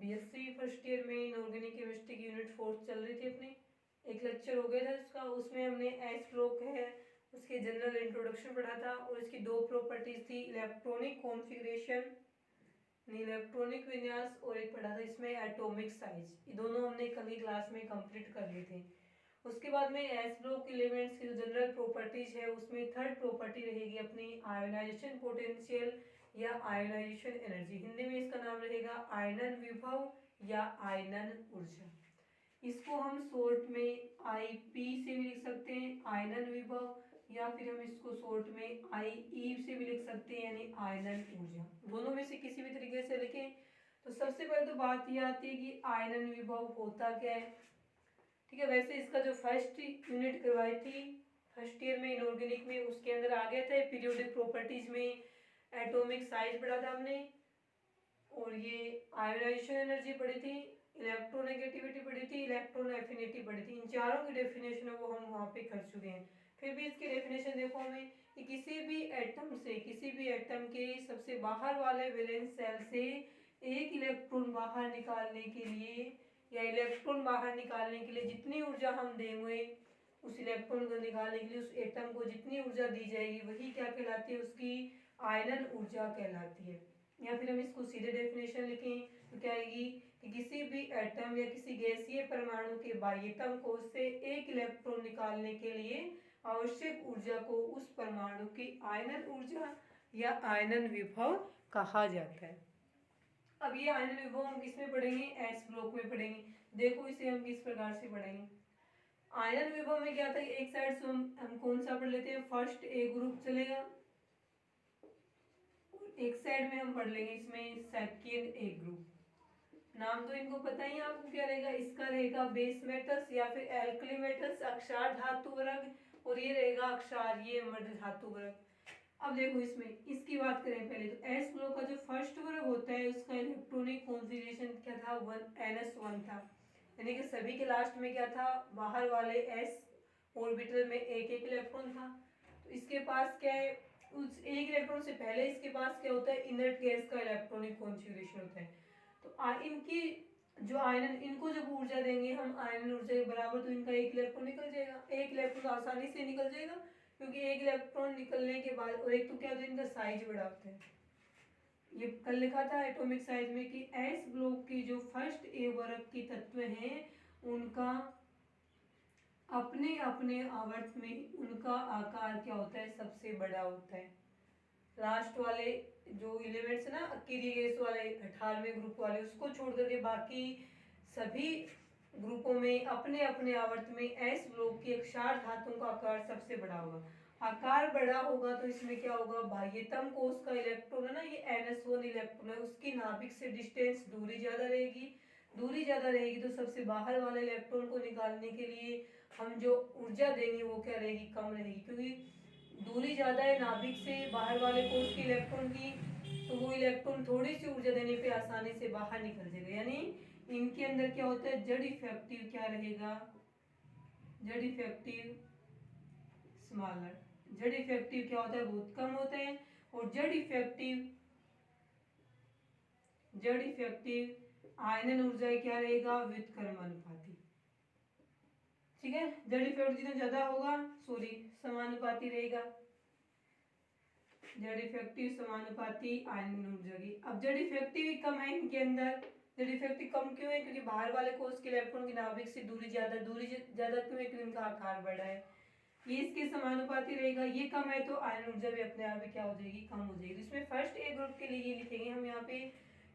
BSc first year में inorganic chemistry की unit 4 चल रही थी अपनी। एक लेक्चर हो गया था उसका, उसमें हमने एस ब्लॉक है उसके जनरल इंट्रोडक्शन पढ़ा था और इसकी दो प्रॉपर्टीज थी, इलेक्ट्रॉनिक कॉन्फ़िगरेशन, इलेक्ट्रॉनिक विन्यास, और एक पढ़ा था इसमें एटॉमिक साइज। ये दोनों हमने कल की क्लास में कंप्लीट कर लिए थे। उसके बाद में एस ब्लॉक एलिमेंट्स की जो जनरल प्रॉपर्टीज है उसमें थर्ड प्रॉपर्टी रहेगी अपनी आयोनाइजेशन पोटेंशियल या आयोनाइजेशन एनर्जी। हिंदी में इसका नाम रहेगा आयनन विभव या आयनन ऊर्जा। इसको हम शॉर्ट में आईपी से भी लिख सकते हैं, आयनन विभव, या फिर हम इसको शॉर्ट में आईई से भी लिख सकते हैं, यानी आयनन ऊर्जा। दोनों में से किसी भी तरीके से लिखें। तो सबसे पहले तो बात यह आती है कि आयनन विभव होता क्या है। ठीक है, वैसे इसका जो फर्स्ट यूनिट करवाई थी फर्स्ट ईयर में इनऑर्गेनिक में, उसके अंदर आ गया था पीरियोडिक प्रॉपर्टीज में एटॉमिक साइज पढ़ा था हमने, और ये आयोनाइजेशन एनर्जी पढ़ी थी, इलेक्ट्रोनेगेटिविटी पढ़ी थी, इलेक्ट्रॉन एफिनिटी पढ़ी थी। इन चारों की डेफिनेशन है वो हम वहाँ पे कर चुके हैं। फिर भी इसकी डेफिनेशन देखो हमें कि किसी भी एटम के सबसे बाहर वाले वैलेंस सेल से एक इलेक्ट्रॉन बाहर निकालने के लिए या इलेक्ट्रॉन बाहर निकालने के लिए जितनी ऊर्जा हम देंगे, उस इलेक्ट्रॉन को निकालने के लिए उस एटम को जितनी ऊर्जा दी जाएगी वही क्या कहलाती है, उसकी आयनन ऊर्जा कहलाती है। या फिर हम इसको सीधे डेफिनेशन लिखें तो क्या आएगी कि किसी भी एटम या किसी गैसीय परमाणु के बाह्यतम कोश से एक इलेक्ट्रॉन निकालने के लिए आवश्यक ऊर्जा को उस परमाणु की आयनन ऊर्जा या आयनन विभव कहा जाता है। अब ये आयनन विभव हम किस में पढ़ेंगे, एस ब्लॉक में पढ़ेंगे। देखो इसे हम किस प्रकार से पढ़ेंगे। आयनन विभव में क्या था, एक साइड से हम कौन सा पढ़ लेते हैं, फर्स्ट ए ग्रुप चलेगा, एक साइड में हम पढ़ लेंगे इसमें सेकंड ए ग्रुप। नाम तो इनको पता ही है आपको, क्या रहेगा, इसका रहेगा बेस मेटल्स या फिर एल्कली मेटल्स अक्षार धातु वर्ग, और ये रहेगा अक्षारीय मर्द धातु वर्ग। अब देखो इसमें इसकी बात करें पहले तो एस ब्लॉक का जो फर्स्ट वर्ग होता है उसका इलेक्ट्रॉनिक कॉन्फ़िगरेशन क्या था, NS1 था, यानी कि सभी के लास्ट में क्या था, बाहर वाले एस ऑर्बिटल में एक एक इलेक्ट्रॉन था। तो इसके पास क्या है, उस एक इलेक्ट्रॉन से पहले इसके पास क्या होता है, इनर्ट गैस का इलेक्ट्रॉनिक कॉन्फ़िगरेशन होता है। तो इनकी जो आयनन, इनको जब ऊर्जा देंगे हम आयनन ऊर्जा के बराबर, तो इनका एक इलेक्ट्रॉन निकल जाएगा, एक इलेक्ट्रॉन आसानी से निकल जाएगा, क्योंकि एक इलेक्ट्रॉन निकलने के बाद, और एक तो क्या होता है इनका साइज बड़ा होता है। ये कल लिखा था एटॉमिक साइज में कि एस ब्लॉक की जो फर्स्ट ए वर्ग की तत्व हैं उनका अपने अपने आवर्त में उनका आकार क्या होता है, सबसे बड़ा होता है। लास्ट वाले जो एलिमेंट्स है ना, अकेली गैस वाले 18वें ग्रुप वाले, उसको छोड़ करके बाकी सभी ग्रुपों में अपने अपने आवर्त में एस ब्लॉक की क्षार धातुओं का आकार सबसे बड़ा होगा। आकार बड़ा होगा तो इसमें क्या होगा, बाह्यतम कोश का इलेक्ट्रॉन है ना, ये NS1 इलेक्ट्रॉन है, उसकी नाभिक से डिस्टेंस दूरी ज्यादा रहेगी, दूरी ज्यादा रहेगी तो सबसे बाहर वाले इलेक्ट्रॉन को निकालने के लिए हम जो ऊर्जा देंगे वो क्या रहेगी, कम रहेगी, क्योंकि दूरी ज्यादा है नाभिक से बाहर वाले कोश के इलेक्ट्रॉन की, तो वो इलेक्ट्रॉन थोड़ी सी ऊर्जा देने पे आसानी से बाहर निकल जाएगा। यानी इनके अंदर क्या होता है, जड़ इफेक्टिव क्या रहेगा, जड़ इफेक्टिव स्मॉलर, जड़ इफेक्टिव क्या होता है, बहुत कम होता है, और जड़ इफेक्टिव आयनन ऊर्जा क्या रहेगा, व्युत्क्रम अनुपाती। ठीक है, जड़ इफेक्टिव जितना ज्यादा होगा, समानुपाती रहेगा, जड़ इफेक्टिव समानुपाती आयनन ऊर्जा की। अब जड़ इफेक्टिव कम है इनके अंदर, जड़ इफेक्टिव कम क्यों है, क्योंकि बाहर वाले कोश के इलेक्ट्रॉन की नाभिक से दूरी ज्यादा क्यों है, क्योंकि इनका आकार बड़ा है। ये इसके समानुपाती रहेगा, ये कम है तो आयन ऊर्जा भी अपने आप ही क्या हो जाएगी, कम हो जाएगी। इसमें फर्स्ट ए ग्रुप के लिए ये लिखेंगे हम यहाँ पे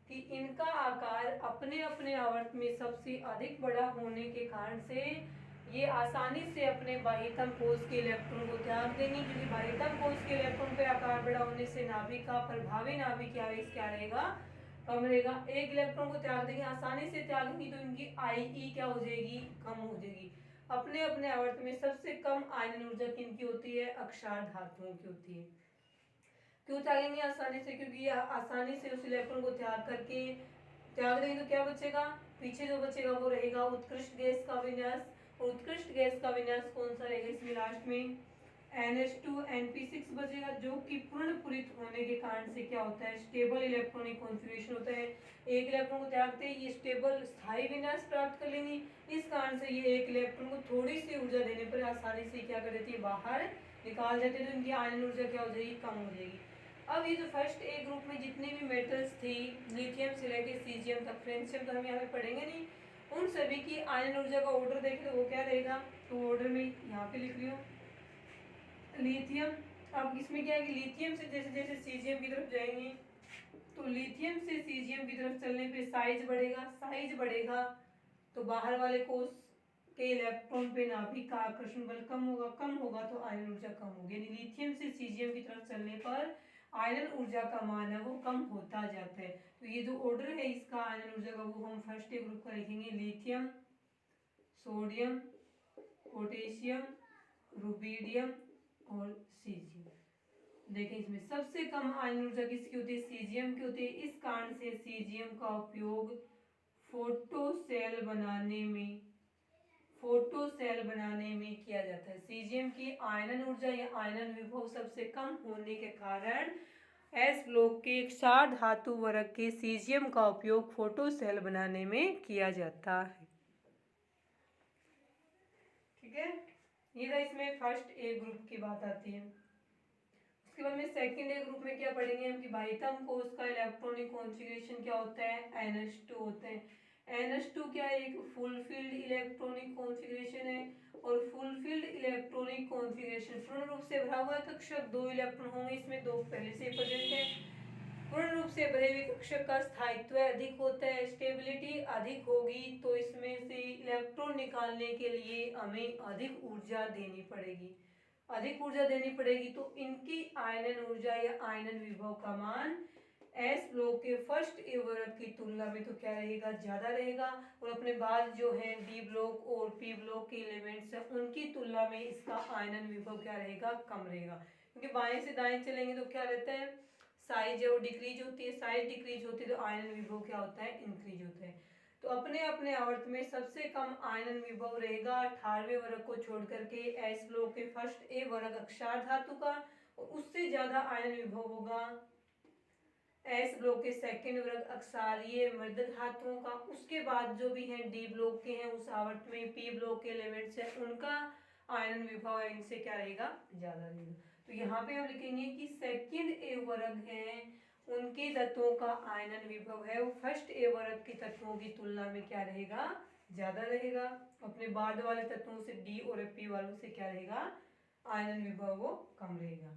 कि इनका आकार अपने अपने आवर्त में सबसे अधिक बड़ा होने के कारण से ये आसानी से अपने बाह्यतम कोश के इलेक्ट्रॉन को त्याग देंगे, क्योंकि बाह्यतम कोश के इलेक्ट्रॉन का आकार बड़ा होने से नाभिक का प्रभावी नाभिक आवेश क्या रहेगा, कम रहेगा। एक इलेक्ट्रॉन को त्याग देंगे, आसानी से त्यागेंगे तो इनकी आईई क्या हो जाएगी, कम हो जाएगी। अपने अपने आवर्त में सबसे कम आयनन ऊर्जा किनकी होती है, अक्षार धातुओं की होती है। क्यों त्यागेंगे आसानी से, क्योंकि आसानी से उस इलेक्ट्रॉन को त्याग देंगे तो क्या बचेगा, पीछे जो बचेगा वो रहेगा उत्कृष्ट गैस का विन्यास। और उत्कृष्ट गैस का विन्यास कौन सा रहेगा इसमें लास्ट में, NH2 NP6 बचेगा, जो कि पूर्ण पूरित होने के कारण से क्या होता है, स्टेबल इलेक्ट्रॉनिक कॉन्फ़िगरेशन होता है। एक इलेक्ट्रॉन को त्यागते ही ये स्टेबल स्थायी विन्यास प्राप्त कर लेंगी। इस कारण से ये एक इलेक्ट्रॉन को थोड़ी सी ऊर्जा देने पर आसानी से क्या कर देती है, बाहर निकाल देते हैं। तो इनकी आयन ऊर्जा क्या हो जाएगी, कम हो जाएगी। अब ये जो फर्स्ट ए ग्रुप में जितनी भी मेटल्स थी, लिथियम से लेके सीजियम तक, फ्रेंशियम तो हम यहाँ पे पढ़ेंगे नहीं, उन सभी की आयन ऊर्जा का ऑर्डर देखें तो वो क्या रहेगा, तो ऑर्डर में यहाँ पे लिख लियो लिथियम। अब इसमें क्या है कि लिथियम से जैसे जैसे सीजियम की तरफ जाएंगे, तो लिथियम से सीजियम की तरफ चलने पे साइज बढ़ेगा, साइज बढ़ेगा तो बाहर वाले कोष के इलेक्ट्रॉन पे नाभिक का आकर्षण बल कम होगा, कम होगा तो आयन ऊर्जा कम होगी। यानी लिथियम से सीजियम की तरफ चलने पर आयन ऊर्जा का मान है वो कम होता जाता है। तो ये जो ऑर्डर है इसका आयन ऊर्जा का, वो हम फर्स्ट ग्रुप का लिखेंगे, लिथियम, सोडियम, पोटेशियम, रुबीडियम और सीजियम। देखें इसमें सबसे कम आयन ऊर्जा किसकी होती है, सीजियम की होती है। इस कारण से सीजियम का उपयोग फोटो सेल बनाने में किया जाता है। सीजियम की आयनन ऊर्जा या आयनन विभव सबसे कम होने के कारण एस ब्लॉक के एक क्षार धातु वर्ग के सीजियम का उपयोग फोटो सेल बनाने में किया जाता है। ठीक है, ये था इसमें फर्स्ट ए ग्रुप की बात आती है। उसके बाद में सेकंड ए ग्रुप में क्या पढ़ेंगे हम कि भाइतम कोष का इलेक्ट्रॉनिक कॉन्फ़िगरेशन क्या होता है, NH2 होते हैं। NH2 क्या है, एक फुलफिल्ड इलेक्ट्रॉनिक कॉन्फ़िगरेशन है। और फुलफिल्ड इलेक्ट्रॉनिक कॉन्फ़िगरेशन पूर्ण रूप से भरा हुआ कक्षक, 2 इलेक्ट्रॉन होंगे इसमें, 2 पहले से प्रेजेंट है। पूर्ण रूप से भरे हुए कक्षक का स्थायित्व अधिक होता है, स्टेबिलिटी अधिक होगी, तो इसमें से इलेक्ट्रॉन निकालने के लिए हमें अधिक ऊर्जा देनी पड़ेगी। अधिक ऊर्जा देनी पड़ेगी तो इनकी आयनन ऊर्जा या आयनन विभव का मान एस ब्लॉक के फर्स्ट ए वर्ग की तुलना में तो क्या रहेगा, ज्यादा रहेगा। और अपने बाद जो है डी ब्लॉक और पी ब्लॉक के एलिमेंट्स हैं उनकी तुलना में इसका आयनन विभव क्या रहेगा, कम रहेगा। क्योंकि बाएं से दाएं चलेंगे तो क्या रहता है, साइज है वो डिक्रीज होती है, साइज डिक्रीज होती है तो आयनन विभव क्या होता है, इंक्रीज होता है। तो अपने अपने आवर्त में सबसे कम आयनन विभव रहेगा 18वें वर्ग को छोड़ करके एस ब्लॉक के फर्स्ट ए वर्ग अक्षार धातु का, और उससे ज्यादा आयनन विभव होगा एस ब्लॉक के सेकंड वर्ग अक्षारीय मृद धातुओं का। उसके बाद जो भी है डी ब्लॉक के हैं उस आवर्त में पी ब्लॉक के एलिमेंट्स है उनका आयनन विभव है इनसे क्या रहेगा, ज्यादा रहेगा। तो यहाँ पे हम लिखेंगे कि सेकंड ए वर्ग है उनके तत्वों का आयनन विभव है वो फर्स्ट ए वर्ग के तत्वों की तुलना में क्या रहेगा, ज्यादा रहेगा। अपने बाद वाले तत्वों से डी और पी वालों से क्या रहेगा, आयनन विभव वो कम रहेगा।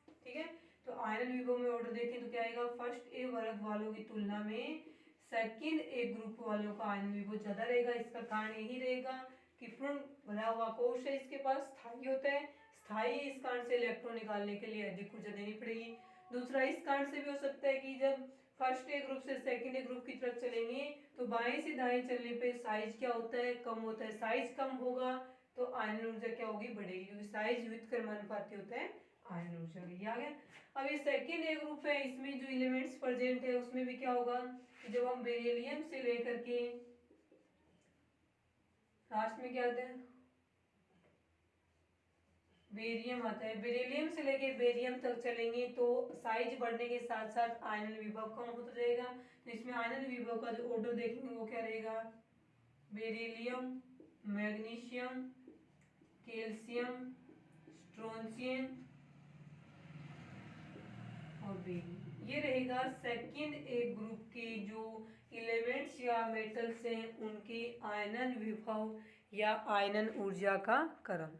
ठीक है, तो आयरन विभव में ऑर्डर देखें तो क्या आएगा, फर्स्ट ए वर्ग वालों की तुलना में सेकंड ए ग्रुप वालों का आयरन विभव ज्यादा रहेगा। इसका कारण यही रहेगा कि पूर्ण भरा हुआ कोश है, इसके पास स्थायी होता है, स्थायी इस कारण से इलेक्ट्रॉन निकालने के लिए अधिक ऊर्जा देनी पड़ेगी। दूसरा इस कारण से भी हो सकता है कि जब फर्स्ट ए ग्रुप से सेकंड ए ग्रुप की तरफ चलेंगे तो बाएं से दाएं चलने पे साइज क्या होता है, कम होता है। साइज कम होगा तो आयन ऊर्जा क्या होगी, बढ़ेगी, क्योंकि साइज व्युत्क्रमानुपाती होता है आयन ऊर्जा की। आ गया। अब ये सेकेंड ए ग्रुप है, इसमें जो एलिमेंट्स प्रेजेंट है उसमें भी क्या होगा, जब हम बेरिलियम से लेकर के लास्ट में क्या आता है, बेरियम आता है, बेरिलियम से लेके बेरियम तक चलेंगे तो साइज बढ़ने के साथ साथ आयनन विभव कम होता जाएगा। तो इसमें आयनन विभव का जो ऑर्डर देखेंगे वो क्या रहेगा, बेरिलियम, मैग्नीशियम, कैल्शियम, स्ट्रोंशियम और बेरियम। ये रहेगा सेकेंड ए ग्रुप के जो एलिमेंट्स या मेटल्स हैं उनके आयनन विभव या आयनन ऊर्जा का क्रम।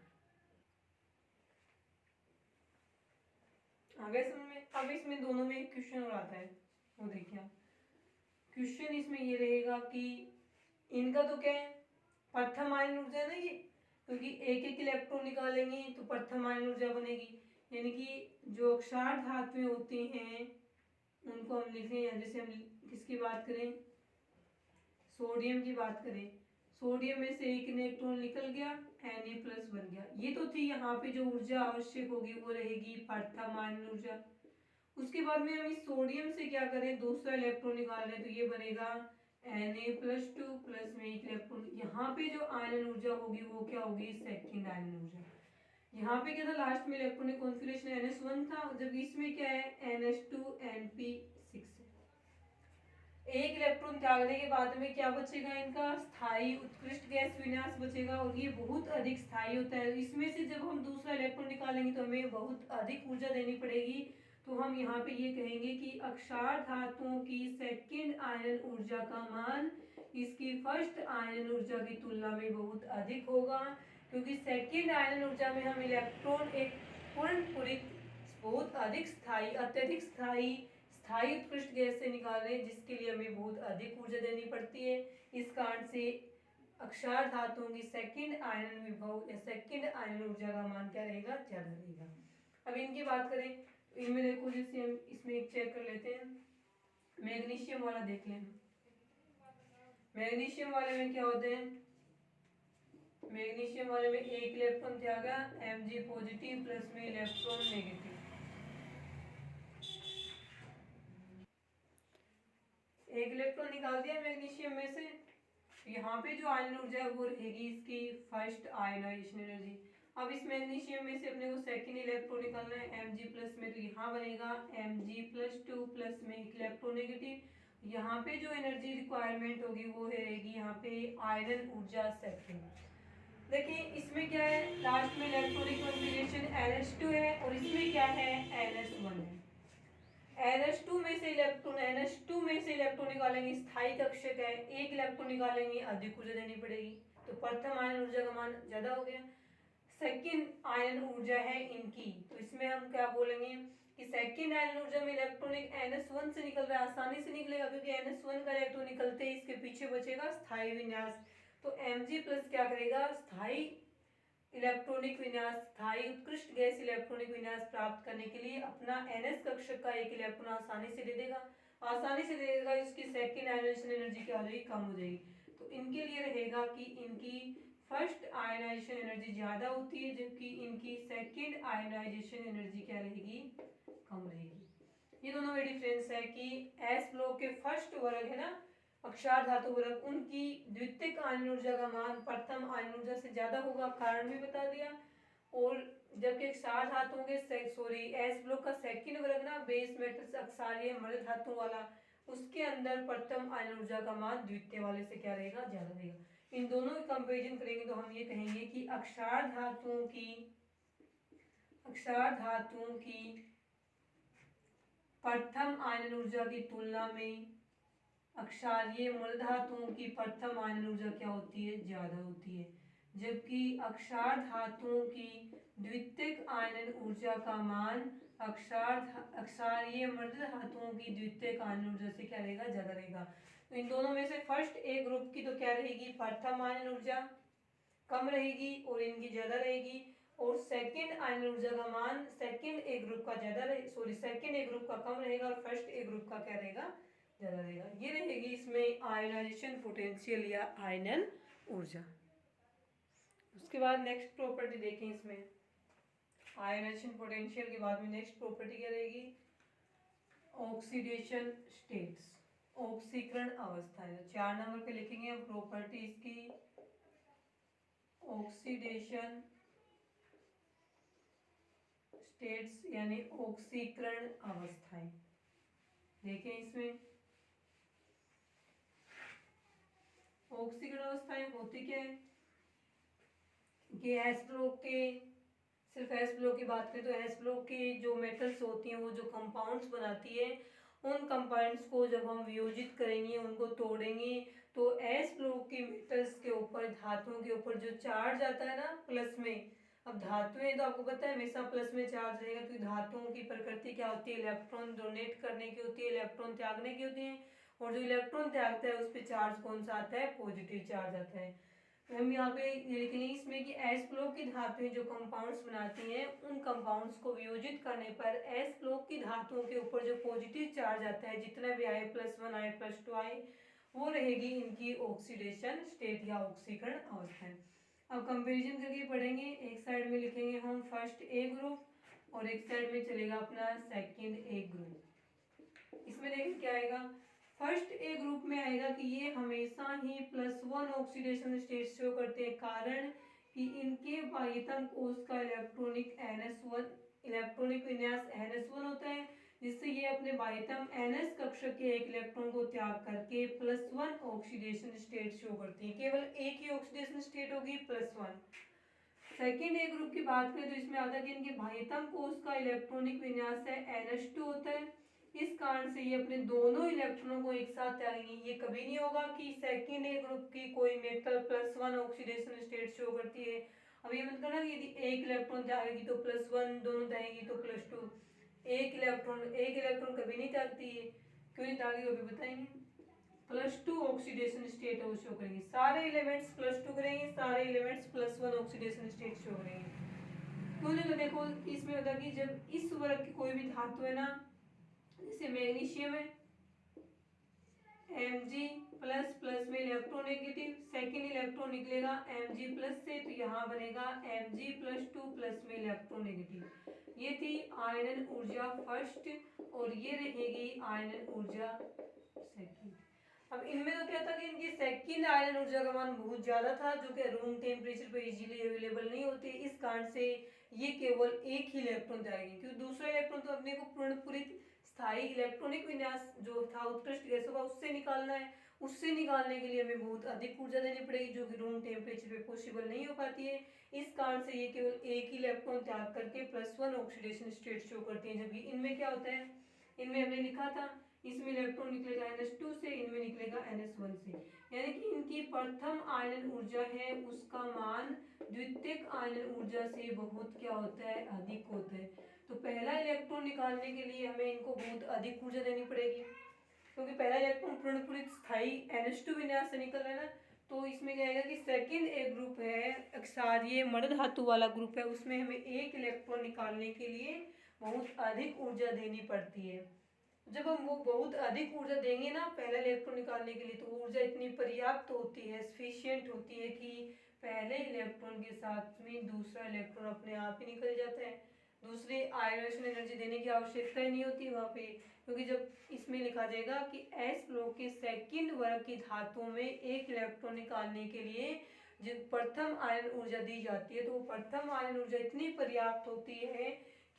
आगे समझ में। अब इसमें दोनों में एक क्वेश्चन और आता है, वो देखिए क्वेश्चन इसमें ये रहेगा कि इनका तो क्या है, प्रथम आयन ऊर्जा है ना ये, क्योंकि एक एक इलेक्ट्रॉन निकालेंगे तो प्रथम आयन ऊर्जा बनेगी। यानी कि जो क्षार धातुएं होती हैं उनको हम लिखें, जैसे हम किसकी बात करें, सोडियम की बात करें, सोडियम में से एक इलेक्ट्रॉन निकल गया, Na+ बन गया। ये तो थी यहाँ पे जो ऊर्जा आवश्यक होगी वो रहेगी प्रथम आयन ऊर्जा। उसके बाद में हम इस सोडियम से क्या करें, दूसरा इलेक्ट्रॉन निकाल रहे हैं तो ये बनेगा Na+2 प्लस में एक इलेक्ट्रॉन। यहाँ पे जो आयन ऊर्जा होगी वो क्या होगी, सेकंड आयन ऊर्जा। यहाँ पे क्या था, लास्ट में इलेक्ट्रॉनिक कॉन्फ़िगरेशन NS1 था, जबकि इसमें क्या है NH2 NP6 है। एक इलेक्ट्रॉन त्यागने के बाद में क्या बचेगा, इनका स्थायी उत्कृष्ट गैस विन्यास बचेगा, और ये बहुत अधिक स्थायी होता है। इसमें से जब हम दूसरा इलेक्ट्रॉन निकालेंगे तो हमें बहुत अधिक ऊर्जा देनी पड़ेगी। तो हम यहाँ पे ये कहेंगे कि अक्षार धातुओं की सेकंड आयन ऊर्जा का मान इसकी फर्स्ट आयन ऊर्जा की तुलना में बहुत अधिक होगा, क्योंकि सेकंड आयन ऊर्जा में हम इलेक्ट्रॉन एक पूर्ण बहुत अधिक स्थायी, अत्यधिक स्थायी उत्कृष्ट गैस से निकाल रहे हैं, जिसके लिए हमें बहुत अधिक ऊर्जा देनी पड़ती है। इस कारण से अक्षार धातुओं की सेकंड आयन विभव या सेकंड आयन ऊर्जा का मान क्या रहेगा, ज्यादा रहेगा। अब इनकी बात करें तो इनमें देखो, जैसे हम इसमें एक चेक कर लेते हैं, मैग्नीशियम वाला देख लें। मैग्नीशियम वाले में क्या होते हैं, मैग्नीशियम वाले में एक इलेक्ट्रॉन त्यागा Mg पॉजिटिव प्लस में इलेक्ट्रॉन नेगेटिव। एक इलेक्ट्रॉन निकाल दिया मैग्नीशियम में से, यहाँ पे जो आयन ऊर्जा है वो रहेगी इसकी फर्स्ट आयनाइजेशन एनर्जी। अब इस मैग्नीशियम में से अपने को सेकंड इलेक्ट्रॉन निकालना है Mg प्लस में, तो यहाँ बनेगा Mg+2 प्लस में एक इलेक्ट्रॉन नेगेटिव। यहाँ पे जो एनर्जी रिक्वायरमेंट होगी वो रहेगी यहाँ पे आयरन ऊर्जा सेकंड। देखिए इसमें क्या है, लास्ट में इलेक्ट्रॉनिक कॉन्फ़िगरेशन NH2 है और इसमें क्या है NS1 है। NH2 में से इलेक्ट्रॉन निकालेंगे, स्थायी कक्षक है, एक इलेक्ट्रॉन निकालेंगे, अधिक ऊर्जा देनी पड़ेगी, तो प्रथम आयन ऊर्जा का मान ज्यादा हो गया। सेकंड आयन ऊर्जा है इनकी, तो इसमें हम क्या बोलेंगे कि सेकंड आयन ऊर्जा में इलेक्ट्रॉनिक NS1 से निकल रहा है, आसानी से निकलेगा, क्योंकि NS1 का इलेक्ट्रॉन निकलते ही इसके पीछे बचेगा स्थायी विन्यास। तो Mg प्लस क्या करेगा, स्थायी इलेक्ट्रॉनिक विन्यास, स्थायी उत्कृष्ट गैस इलेक्ट्रॉनिक विन्यास प्राप्त करने के लिए अपना NS कक्षक का एक इलेक्ट्रॉन आसानी से दे देगा, इसकी सेकंड आयनाइजेशन एनर्जी क्या हो जाएगी, कम हो जाएगी। तो इनके लिए रहेगा कि इनकी फर्स्ट आयनाइजेशन एनर्जी ज्यादा होती है, जबकि इनकी सेकंड आयनाइजेशन एनर्जी क्या रहेगी, कम रहेगी। ये दोनों में डिफरेंस है कि एस ब्लॉक के फर्स्ट वर्ग है ना, अक्षार धातु वर्ग, उनकी द्वितीयक आयन ऊर्जा का मान प्रथम आयन ऊर्जा से ज्यादा होगा, कारण भी बता दिया। और जबकि अक्षार धातुओं के एस ब्लॉक का सेकंड वर्ग ना, बेस मेटल्स अक्षारीय मृद धातु वाला, उसके अंदर प्रथम आयन ऊर्जा का मान द्वितीय वाले से क्या रहेगा, ज्यादा रहेगा। इन दोनों की कंपैरिजन करेंगे तो हम ये कहेंगे कि अक्षार धातुओं की प्रथम आयन ऊर्जा की तुलना में अक्षारीय मूल धातुओं की प्रथम आयन ऊर्जा क्या होती है, ज्यादा होती है, जबकि अक्षार धातुओं की द्वितीयक आयन ऊर्जा का मान अक्षारीय मृद धातुओं की द्वितीयक आयन ऊर्जा से क्या रहेगा, ज्यादा रहेगा। तो इन दोनों में से फर्स्ट ए ग्रुप की तो क्या रहेगी, प्रथम आयन ऊर्जा कम रहेगी और इनकी ज्यादा रहेगी, और सेकंड आयन ऊर्जा का मान सेकंड ए ग्रुप का सेकंड ए ग्रुप का कम रहेगा और फर्स्ट ए ग्रुप का क्या रहेगा, ज्यादा रहेगा। ये रहेगी इसमें आयनाइजेशन पोटेंशियल या आयनन ऊर्जा। उसके बाद नेक्स्ट प्रॉपर्टी देखें, इसमें आयनाइजेशन पोटेंशियल के बाद में नेक्स्ट प्रॉपर्टी क्या रहेगी, ऑक्सीडेशन स्टेट्स, ऑक्सीकरण अवस्थाएं। 4 नंबर पे लिखेंगे हम प्रॉपर्टी इसकी, ऑक्सीडेशन स्टेट्स यानी ऑक्सीकरण अवस्थाएं। देखें इसमें ऑक्सीकरण अवस्थाएं होती क्या है कि एस ब्लॉक के, सिर्फ एस ब्लॉक की बात करें तो एस ब्लॉक के जो मेटल्स होती हैं वो जो कंपाउंड्स बनाती है, उन कंपाउंड्स को जब हम वियोजित करेंगे, उनको तोड़ेंगे, तो एस ब्लॉक के मेटल्स के ऊपर, धातुओं के ऊपर जो चार्ज आता है ना प्लस में, अब धातुएं तो आपको पता है हमेशा प्लस में चार्ज रहेगा, क्योंकि धातुओं की प्रकृति क्या होती है, इलेक्ट्रॉन डोनेट करने की होती है, इलेक्ट्रॉन त्यागने की होती है, और जो इलेक्ट्रॉन त्यागता है उस पर चार्ज कौन सा आता है, पॉजिटिव चार्ज आता है। तो हम यहाँ पे लिखेंगे इसमें कि एस ब्लॉक की धातुएं जो कंपाउंड्स बनाती हैं, उन कंपाउंड्स को वियोजित करने पर एस ब्लॉक की धातुओं के ऊपर जो पॉजिटिव चार्ज आता है, जितना भी आए, +1 आए, +2 आए, वो रहेगी इनकी ऑक्सीडेशन स्टेट या ऑक्सीकरण अवस्था। अब कंपैरिजन करके पढ़ेंगे, एक साइड में लिखेंगे हम फर्स्ट ए ग्रुप और एक साइड में चलेगा अपना सेकंड ए ग्रुप। इसमें देखिए क्या आएगा, फर्स्ट ए ग्रुप में आएगा कि ये हमेशा ही +1 ऑक्सीडेशन स्टेट शो करते हैं, कारण कि इनके बाह्यतम कोष का इलेक्ट्रॉनिक विन्यास NS1 होता है, जिससे ये अपने बाह्यतम NS कक्षक के एक इलेक्ट्रॉन को त्याग करके +1 ऑक्सीडेशन स्टेट शो करती है। केवल एक ही ऑक्सीडेशन स्टेट होगी +1। सेकेंड ए ग्रुप की बात करें तो इसमें आता है कि इनके बाह्यतम कोष का इलेक्ट्रॉनिक विन्यास है NH2 होता है। इस कारण से ये अपने दोनों इलेक्ट्रॉनों को एक साथ त्यागेंगे। ये कभी नहीं होगा कि सेकेंड ए ग्रुप की कोई मेटल +1 ऑक्सीडेशन स्टेट शो करती है। अब ये मत करना कि यदि एक इलेक्ट्रॉन त्यागेगी तो +1, दोनों त्यागेगी तो +2। एक इलेक्ट्रॉन कभी नहीं त्यागती है। क्यों नहीं त्यागेगी अभी बताएंगे। +2 ऑक्सीडेशन स्टेट वो शो करेंगे। सारे एलिमेंट्स +2 करेंगे, सारे एलिमेंट्स +1 ऑक्सीडेशन स्टेट शो करेंगे। क्यों नहीं? तो देखो इसमें होता है कि जब इस वर्ग की कोई भी धातु है ना, जैसे मैग्नीशियम है Mg++ में इलेक्ट्रोनेगेटिव, सेकेंड इलेक्ट्रॉन निकलेगा Mg+ से, तो यहाँ बनेगा Mg+2+ में इलेक्ट्रोनेगेटिव। ये थी आयनन ऊर्जा फर्स्ट और ये रहेगी आयनन ऊर्जा सेकेंड। अब इनमें तो क्या था कि इनकी सेकेंड आयरन ऊर्जा का मान बहुत ज्यादा था, जो कि रूम टेम्परेचर पे इजीली अवेलेबल नहीं होती। इस कारण से ये केवल एक ही इलेक्ट्रॉन त्यागेंगे, क्योंकि दूसरा इलेक्ट्रॉन तो अपने को पूर्णपूरित स्थायी इलेक्ट्रॉनिक विन्यास जो था उत्कृष्ट गैसों का उससे निकालना है। उससे निकालने के लिए हमें बहुत अधिक ऊर्जा देनी पड़ेगी, जो कि रूम टेम्परेचर पे पॉसिबल नहीं हो पाती है। इस कारण से ये केवल एक ही इलेक्ट्रॉन त्याग करके +1 ऑक्सीडेशन स्टेट शो करती है। जबकि इनमें क्या होता है, इनमें हमने लिखा था इसमें इलेक्ट्रॉन निकलेगा NH2 से, इनमें निकलेगा NS1 से। यानी कि इनकी प्रथम आयनन ऊर्जा है उसका मान द्वितीयक आयनन ऊर्जा से बहुत क्या होता है, अधिक होता है। तो पहला इलेक्ट्रॉन निकालने के लिए हमें इनको बहुत अधिक ऊर्जा देनी पड़ेगी, क्योंकि पहला इलेक्ट्रॉन पूर्णपूरित स्थायी NH2 विन्यास से निकल रहा है ना। तो इसमें क्या आएगा कि सेकेंड ए ग्रुप है क्षारीय मृद धातु वाला ग्रुप है, उसमें हमें एक इलेक्ट्रॉन निकालने के लिए बहुत अधिक ऊर्जा देनी पड़ती है। जब हम वो बहुत अधिक ऊर्जा देंगे ना पहला इलेक्ट्रॉन निकालने के लिए, तो ऊर्जा इतनी पर्याप्त होती है, सफिशियंट होती है कि पहले इलेक्ट्रॉन के साथ में दूसरा इलेक्ट्रॉन अपने आप ही निकल जाता है। दूसरी आयरेशन एनर्जी देने की आवश्यकता ही नहीं होती वहाँ पे, क्योंकि जब इसमें लिखा जाएगा कि एस ब्लॉक के सेकंड वर्ग की धातुओं में एक इलेक्ट्रॉन निकालने के लिए जो प्रथम आयन ऊर्जा दी जाती है, तो प्रथम आयन ऊर्जा इतनी पर्याप्त होती है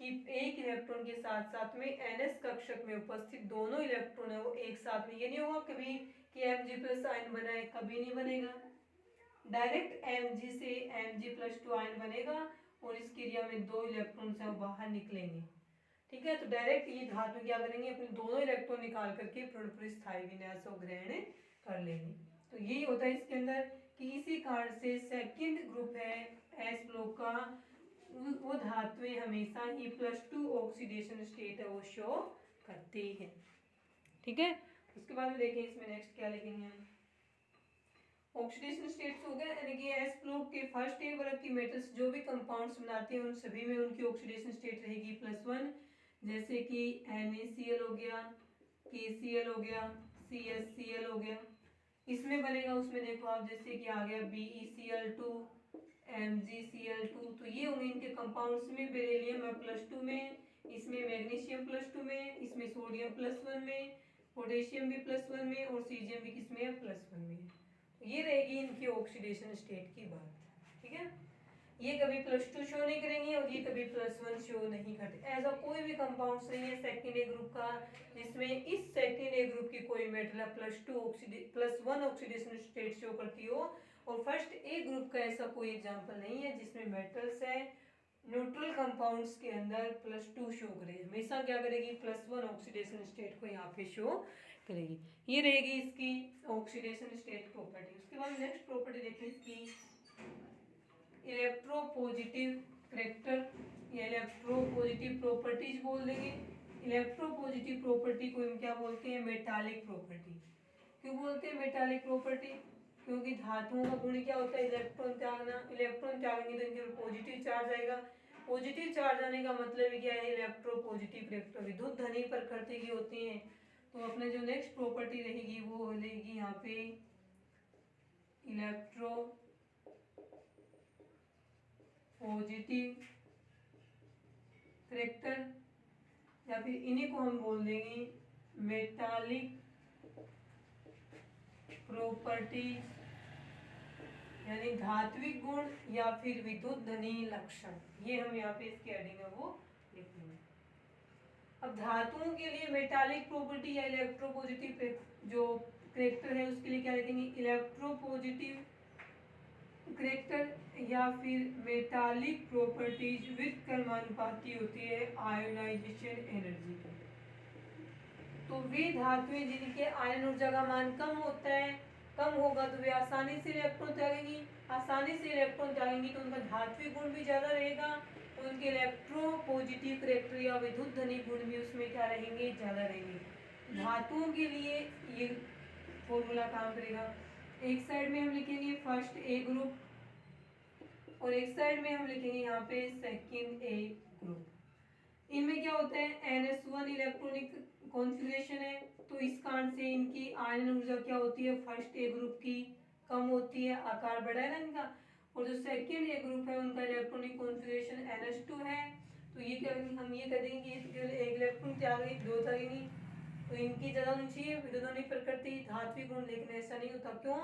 कि एक इलेक्ट्रॉन के साथ साथ में NS कक्षक में उपस्थित दोनों इलेक्ट्रॉन है वो एक साथ में, ये नहीं होगा कभी कि Mg+ आयन बनाए, कभी नहीं बनेगा। डायरेक्ट Mg से Mg+2 आयन बनेगा और इस क्रिया में दो इलेक्ट्रॉन से बाहर निकलेंगे। ठीक है, तो डायरेक्ट ये धातु क्या करेंगे, अपने दोनों इलेक्ट्रॉन निकाल करके पूर्ण स्थायी विन्यास को ग्रहण कर लेंगे। तो यही होता है इसके अंदर कि इसी कारण से सेकंड ग्रुप है एस ब्लॉक का, वो धातुएं हमेशा ही +2 ऑक्सीडेशन स्टेट है वो शो करती है। ठीक है, उसके बाद में देखें इसमें नेक्स्ट क्या लिखेंगे हम। ऑक्सीडेशन स्टेट्स हो गए, यानी कि एस ब्लॉक के फर्स्ट ए वर्ग की मेटल्स जो भी कंपाउंड्स बनाते हैं उन सभी में उनकी ऑक्सीडेशन स्टेट रहेगी +1। जैसे कि NaCl हो गया, KCl हो गया, CSCl हो गया। इसमें बनेगा उसमें देखो आप, जैसे कि आ गया BeCl2, MgCl2, तो ये होंगे इनके कंपाउंड्स में। बेरिलियम है +2 में, इसमें मैग्नीशियम +2 में, इसमें सोडियम +1 में, पोटेशियम भी +1 में और सीजियम भी किसमें है, +1 में। तो ये रहेगी इनकी ऑक्सीडेशन स्टेट की बात। ठीक है, ये कभी +2 शो नहीं करेंगे और ये कभी +1 शो नहीं करते। ऐसा कोई भी कंपाउंड्स नहीं है सेकेंड ए ग्रुप का जिसमें इस सेकेंड ए ग्रुप की कोई मेटल +1 ऑक्सीडेशन स्टेट शो करती हो, और फर्स्ट ए ग्रुप का ऐसा कोई एग्जांपल नहीं है जिसमें मेटल्स है न्यूट्रल कंपाउंड्स के अंदर +2 शो करे। हमेशा क्या करेगी, +1 ऑक्सीडेशन स्टेट को यहाँ पे शो करेगी। ये रहेगी इसकी ऑक्सीडेशन स्टेट प्रॉपर्टी। उसके बाद नेक्स्ट प्रॉपर्टी देखिए इसकी इलेक्ट्रोपॉजिटिव करैक्टर या इलेक्ट्रोपॉजिटिव प्रॉपर्टीज बोल देंगे। इलेक्ट्रोपॉजिटिव प्रॉपर्टी को हम क्या बोलते हैं, मेटालिक प्रॉपर्टी। क्यों बोलते हैं मेटालिक प्रॉपर्टी, क्योंकि धातुओं का गुण क्या होता है, इलेक्ट्रॉन त्यागना। इलेक्ट्रॉन त्यागेंगे तो इनके ऊपर पॉजिटिव चार्ज आएगा। पॉजिटिव चार्ज आने का मतलब क्या है, इलेक्ट्रोपॉजिटिव करैक्टर। विद्युत धनी प्रकृति की होती हैं। तो अपने जो नेक्स्ट प्रॉपर्टी रहेगी वो रहेगी यहाँ पे इलेक्ट्रो पॉजिटिव करैक्टर, या फिर इन्हीं को हम बोल देंगे मेटालिक प्रॉपर्टीज यानी धात्विक गुण या फिर विद्युत धनी लक्षण, ये हम यहाँ पे इसके हेडिंग है वो लिख लेंगे। अब धातुओं के लिए मेटालिक प्रॉपर्टी या इलेक्ट्रोपॉजिटिव जो करेक्टर है उसके लिए क्या लिखेंगे, इलेक्ट्रोपॉजिटिव करेक्टर या फिर मेटालिक प्रॉपर्टीज व्युत्क्रमानुपाती होती है आयोनाइजेशन एनर्जी की। तो वे धातुएं जिनके आयन ऊर्जा का मान कम होता है, कम होगा तो वे आसानी से इलेक्ट्रॉन त्यागेंगी, आसानी से इलेक्ट्रॉन त्यागेंगी तो उनका धात्विक गुण भी ज़्यादा रहेगा, उनके इलेक्ट्रोपॉजिटिव करेक्टर या विद्युत धनी गुण भी उसमें क्या रहेंगे, ज़्यादा रहेंगे। धातुओं के लिए ये फॉर्मूला काम करेगा। एक साइड में हम लिखेंगे फर्स्ट ए ग्रुप और एक साइड में हम लिखेंगे यहाँ पे सेकंड ए ग्रुप। इनमें क्या होता है, NS1 इलेक्ट्रॉनिक कॉन्फ़िगरेशन है, तो इस कारण से इनकी आयन ऊर्जा क्या होती है, फर्स्ट ए ग्रुप की कम होती है, आकार बड़ा है ना इनका। और जो सेकंड ए ग्रुप है उनका इलेक्ट्रॉनिक कॉन्फ़िगरेशन NS2 है, तो ये क्या हम ये कह देंगे एक इलेक्ट्रॉन त्यागेंगे, दो त्यागेंगी, तो इनकी ज़्यादा होनी चाहिए विद्युत प्रकृति धात्विक गुण, लेकिन ऐसा नहीं होता। क्यों?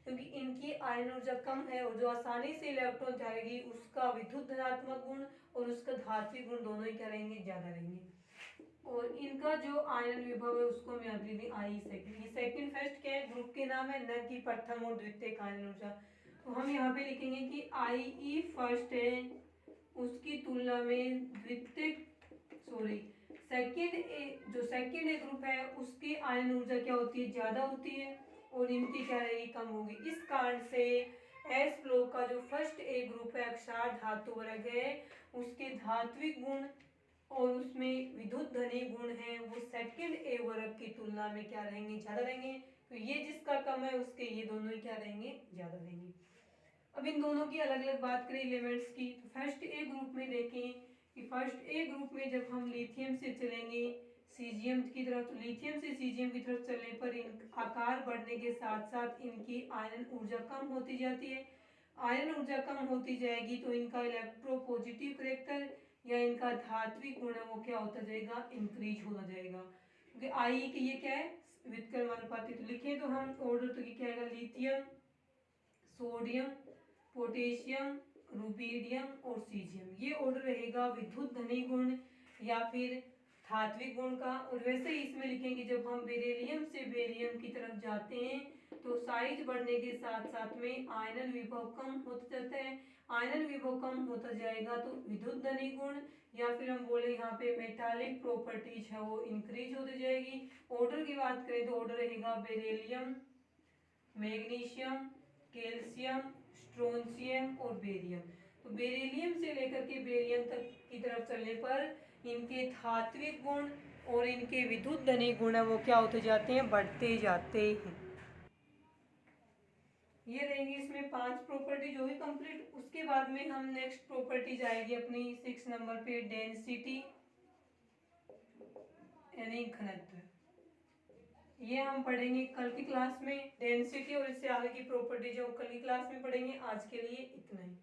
क्योंकि इनकी आयन ऊर्जा कम है और जो आसानी से इलेक्ट्रॉन त्यागेगी उसका विद्युत धनात्मक गुण और उसका धात्विक गुण दोनों ही क्या रहेंगे, ज़्यादा रहेंगे। और इनका जो आयन विभव है उसको हम याद लिखेंगे आई सेकंड। ये सेकंड फर्स्ट क्या है, ग्रुप के नाम है, न कि प्रथम और द्वितीय आयन ऊर्जा। तो हम यहाँ पे लिखेंगे कि आई फर्स्ट है, उसकी तुलना में द्वितीय सेकंड ए ग्रुप है उसकी आयन ऊर्जा क्या होती है, ज्यादा होती है और इनकी क्या रहेगी, कम होगी। इस कारण से एस ब्लॉक का जो फर्स्ट ए ग्रुप है अक्षार धातु वर्ग है, उसके धात्विक गुण और उसमें विद्युत धनी गुण है वो सेकंड ए वर्ग की तुलना में क्या रहेंगे, ज्यादा रहेंगे। तो ये जिसका कम है उसके ये दोनों ही क्या रहेंगे, ज्यादा रहेंगे। अब इन दोनों की अलग अलग बात करें एलिमेंट्स की, तो फर्स्ट ए ग्रुप में देखें कि फर्स्ट ए ग्रुप में जब हम लिथियम से चलेंगे सीजियम की तरफ, तो लिथियम से सीजियम की तरफ चलने पर इन आकार बढ़ने के साथ साथ इनकी आयन ऊर्जा कम होती जाती है। आयन ऊर्जा कम होती जाएगी तो इनका इलेक्ट्रोपॉजिटिव करेक्टर या इनका धात्विक गुण है वो क्या होता जाएगा, इंक्रीज होता जाएगा। क्योंकि आई के ये क्या है, व्युत्क्रमानुपाती। तो लिखे तो हम ऑर्डर तो क्या आएगा, लिथियम, सोडियम, पोटेशियम, रुबीडियम और सीजियम, ये ऑर्डर रहेगा विद्युत धनी गुण या फिर धात्विक गुण का। और वैसे ही इसमें लिखेंगे जब हम बेरिलियम से बेरियम की तरफ जाते हैं तो साइज बढ़ने के साथ साथ में आयनन विभव कम होता जाता है। आयनन विभव कम होता जाएगा तो विद्युत धनी गुण या फिर हम बोले यहाँ पे मेटालिक प्रॉपर्टीज है वो इंक्रीज होती जाएगी। ऑर्डर की बात करें तो ऑर्डर रहेगा बेरिलियम, मैग्नीशियम, कैल्शियम, स्ट्रोंशियम और बेरियम। तो बेरिलियम से लेकर के बेरियम तक की तरफ चलने पर इनके धात्विक गुण और इनके विद्युत धनी गुण है वो क्या होते जाते हैं, बढ़ते जाते हैं। ये रहेंगी इसमें 5 प्रॉपर्टी जो भी कंप्लीट। उसके बाद में हम नेक्स्ट प्रॉपर्टी जाएगी अपनी 6 नंबर पे, डेंसिटी यानी घनत्व। ये हम पढ़ेंगे कल की क्लास में डेंसिटी, और इससे आगे की प्रॉपर्टी जो कल की क्लास में पढ़ेंगे। आज के लिए इतना ही।